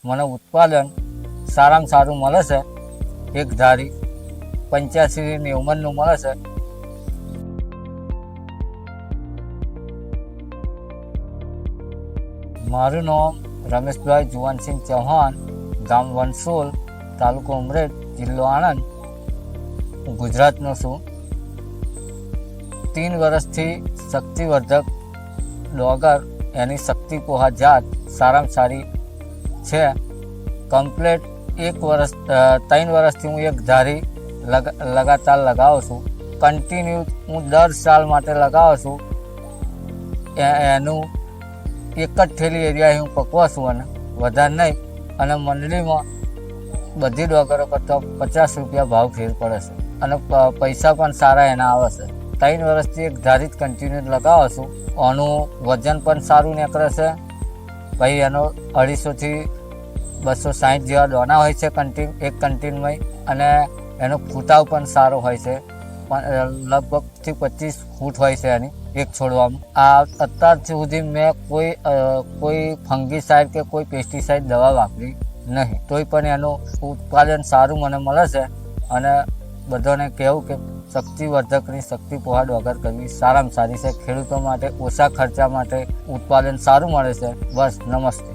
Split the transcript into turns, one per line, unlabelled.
મને ઉત્પાદન સારામાં સારું મળે છે. એક ધારી 85-90 મણનું મળે છે. મારું નામ રમેશભાઈ જુવાનસિંહ ચૌહાણ, ગામ વનસોલ, તાલુકો ઉમરેઠ, જિલ્લો આણંદ, ગુજરાતનો છું. 3 વર્ષથી શક્તિવર્ધક ડોગર એની શક્તિ પોહા જાત સારામાં સારી છે. કમ્પ્લેટ 3 વર્ષથી હું એક ધારી લગાતાર લગાવું છું. કન્ટિન્યુ હું દર સાલ માટે લગાવું છું. એનું એક જ થેલી એરિયા હું પકવા છું અને વધારે નહીં. અને મંડળીમાં બધી ડોગરો કરતાં 50 રૂપિયા ભાવ ફેર પડે છે અને પૈસા પણ સારા એના આવે છે. 3 વર્ષથી એક ધારી જ કન્ટિન્યુ લગાવો છું. આનું વજન પણ સારું નીકળે છે. ભાઈ એનો 250 થી 260 જેવા દોના હોય છે એક કન્ટિન્યુમાં, અને એનો ફૂટાવ પણ સારો હોય છે. લગભગથી 25 ફૂટ હોય છે એની એક છોડવામાં. આ અત્યાર સુધી મેં કોઈ ફંગીસાઇડ કે કોઈ પેસ્ટિસાઇડ દવા વાપરી નહીં, તોય પણ એનું ઉત્પાદન સારું મને મળે છે. અને બધાને કહેવું કે શક્તિવર્ધકની શક્તિ પોહા ડોગર કરવી સારામાં સારી છે. ખેડૂતો માટે ઓછા ખર્ચા માટે ઉત્પાદન સારું મળે છે. બસ, નમસ્તે.